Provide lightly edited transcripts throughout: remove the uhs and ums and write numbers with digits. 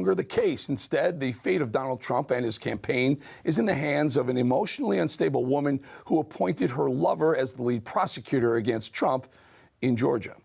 The case. Instead, the fate of Donald Trump and his campaign is in the hands of an emotionally unstable woman who appointed her lover as the lead prosecutor against Trump in Georgia.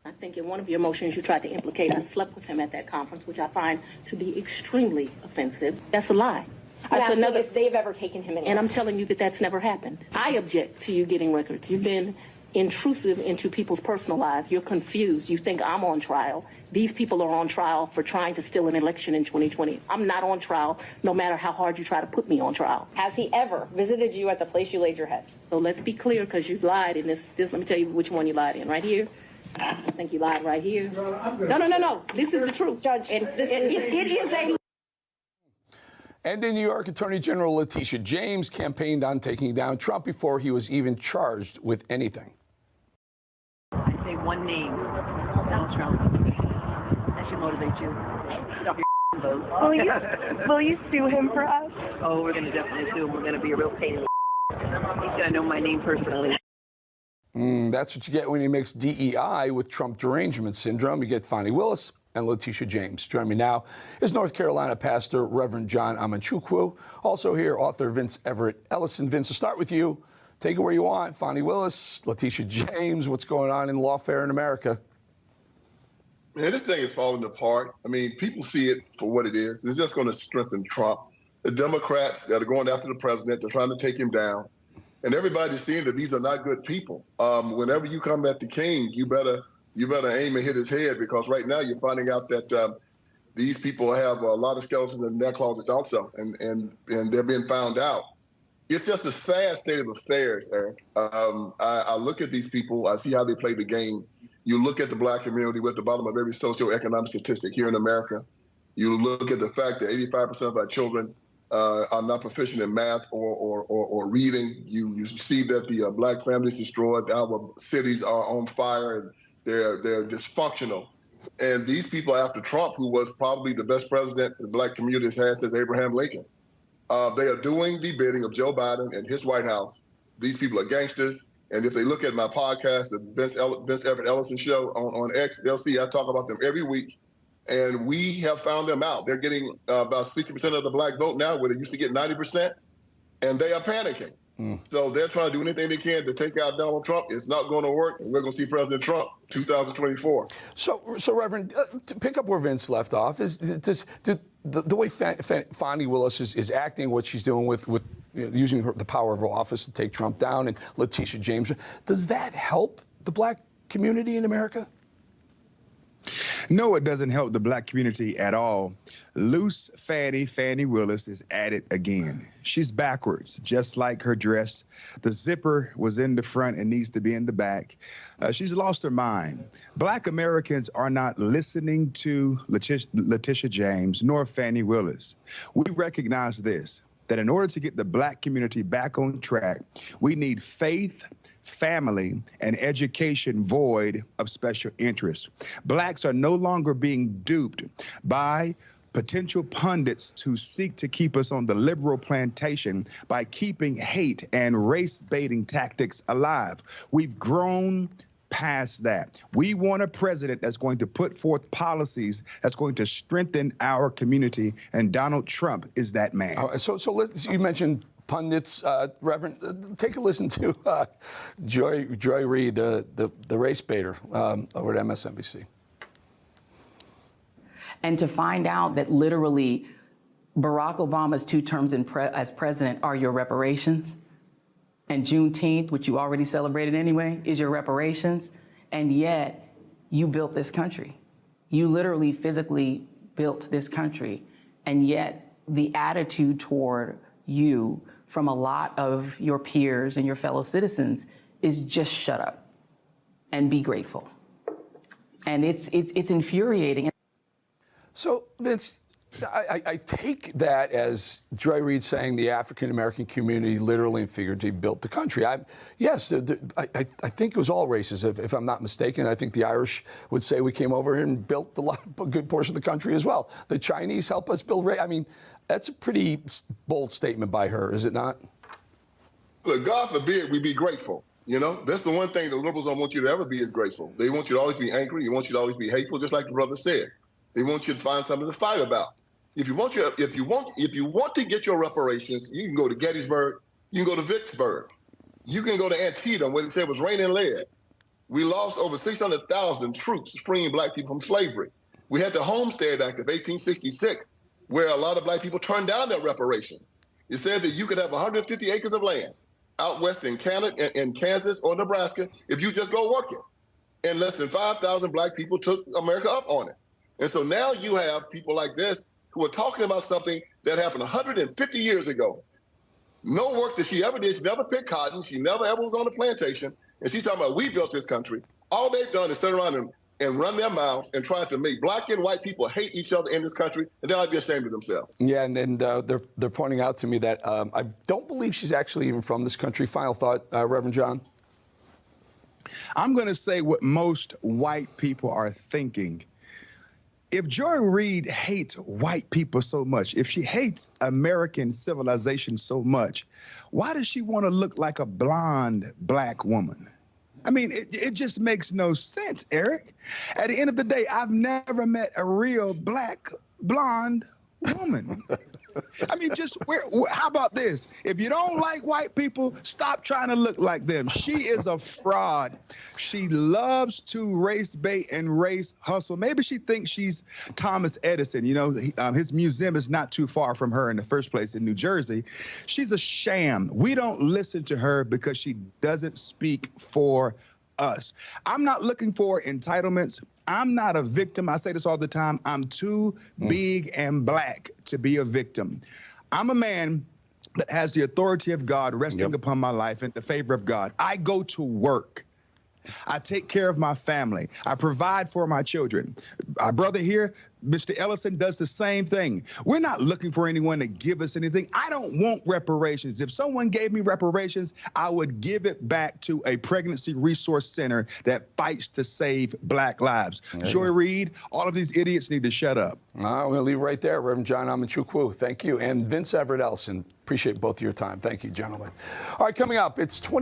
I think in one of your motions you tried to implicate I slept with him at that conference, which I find to be extremely offensive. That's a lie. That's another. If they've ever taken him in. And I'm telling you that that's never happened. I object to you getting records. You've been intrusive into people's personal lives. You're confused. You think I'm on trial. These people are on trial for trying to steal an election in 2020. I'm not on trial, no matter how hard you try to put me on trial. Has he ever visited you at the place you laid your head? So let's be clear, because you lied in this. Let me tell you which one you lied in. Right here. I think you lied right here. No. This is the truth, Judge. And it is a. And in New York, Attorney General Letitia James campaigned on taking down Trump before he was even charged with anything. I say one name, Donald Trump. That should motivate you. Get off your vote. Will you sue him for us? Oh, we're going to definitely sue him. We're going to be a real pain in the He's going to know my name personally. That's what you get when you mix DEI with Trump derangement syndrome. You get Fani Willis and Letitia James. Joining me now is North Carolina pastor Reverend John Amanchukwu. Also here, author Vince Everett Ellison. Vince, I'll start with you. Take it where you want. Fani Willis, Letitia James, what's going on in lawfare in America? Man, this thing is falling apart. I mean, people see it for what it is. It's just going to strengthen Trump. The Democrats that are going after the president, they're trying to take him down. And everybody's seeing that these are not good people. Whenever you come at the king, you better aim and hit his head, because right now you're finding out that these people have a lot of skeletons in their closets also, and they're being found out. It's just a sad state of affairs, Eric. I look at these people, I see how they play the game. You look at the black community, we're at the bottom of every socioeconomic statistic here in America. You look at the fact that 85% of our children are not proficient in math or reading. You see that the black families destroyed, our cities are on fire, and they're dysfunctional. And these people after Trump, who was probably the best president the black community has had since Abraham Lincoln, they are doing the bidding of Joe Biden and his White House. These people are gangsters. And if they look at my podcast, the Vince Everett Ellison show on X, they'll see I talk about them every week. And we have found them out. They're getting about 60% of the black vote now, where they used to get 90%, and they are panicking. So they're trying to do anything they can to take out Donald Trump. It's not going to work. And we're going to see President Trump 2024. So Reverend, to pick up where Vince left off, is the way Fani Willis is acting, what she's doing with using the power of her office to take Trump down, and Letitia James, does that help the black community in America? No, it doesn't help the black community at all. Loose Fani Willis is at it again. She's backwards, just like her dress. The zipper was in the front and needs to be in the back. She's lost her mind. Black Americans are not listening to Letitia James nor Fani Willis. We recognize this, that in order to get the black community back on track, we need faith, family, and education void of special interest. Blacks are no longer being duped by potential pundits who seek to keep us on the liberal plantation by keeping hate and race-baiting tactics alive. We've grown past that. We want a president that's going to put forth policies that's going to strengthen our community, and Donald Trump is that man. So you mentioned pundits, Reverend. Take a listen to Joy Reid, the race baiter over at MSNBC. And to find out that literally Barack Obama's 2 terms as president are your reparations, and Juneteenth, which you already celebrated anyway, is your reparations, and yet you built this country. You literally physically built this country, and yet the attitude toward you from a lot of your peers and your fellow citizens is just shut up and be grateful. And it's infuriating. So, Vince, I take that as Joy Reid saying the African-American community literally and figuratively built the country. Yes, I think it was all races, if I'm not mistaken. I think the Irish would say we came over here and built a good portion of the country as well. The Chinese help us build. I mean, that's a pretty bold statement by her, is it not? Look, God forbid we be grateful. You know, that's the one thing the liberals don't want you to ever be, is grateful. They want you to always be angry. They want you to always be hateful, just like the brother said. They want you to find something to fight about. If you want to get your reparations, you can go to Gettysburg, you can go to Vicksburg, you can go to Antietam, where they said it was raining lead. We lost over 600,000 troops freeing black people from slavery. We had the Homestead Act of 1866, where a lot of black people turned down their reparations. It said that you could have 150 acres of land out west in Canada, in Kansas or Nebraska, if you just go work it. And less than 5,000 black people took America up on it. And so now you have people like this who are talking about something that happened 150 years ago. No work that she ever did. She never picked cotton. She never ever was on a plantation. And she's talking about, we built this country. All they've done is sit around and run their mouths and try to make black and white people hate each other in this country, and they ought to be ashamed of themselves. Yeah, and they're pointing out to me that I don't believe she's actually even from this country. Final thought, Reverend John? I'm going to say what most white people are thinking. If Joy Reid hates white people so much, if she hates American civilization so much, why does she want to look like a blonde black woman? I mean, it just makes no sense, Eric. At the end of the day, I've never met a real black blonde woman. I mean, how about this? If you don't like white people, stop trying to look like them. She is a fraud. She loves to race bait and race hustle. Maybe she thinks she's Thomas Edison. You know, his museum is not too far from her in the first place in New Jersey. She's a sham. We don't listen to her because she doesn't speak for us. I'm not looking for entitlements. I'm not a victim. I say this all the time. I'm too big and black to be a victim. I'm a man that has the authority of God resting upon my life in the favor of God. I go to work. I take care of my family. I provide for my children. Our brother here, Mr. Ellison, does the same thing. We're not looking for anyone to give us anything. I don't want reparations. If someone gave me reparations, I would give it back to a pregnancy resource center that fights to save black lives. Joy Reid, all of these idiots need to shut up. I'm going to leave it right there. Reverend John Amachukwu, thank you. And Vince Everett Ellison, appreciate both of your time. Thank you, gentlemen. All right, coming up, it's 20.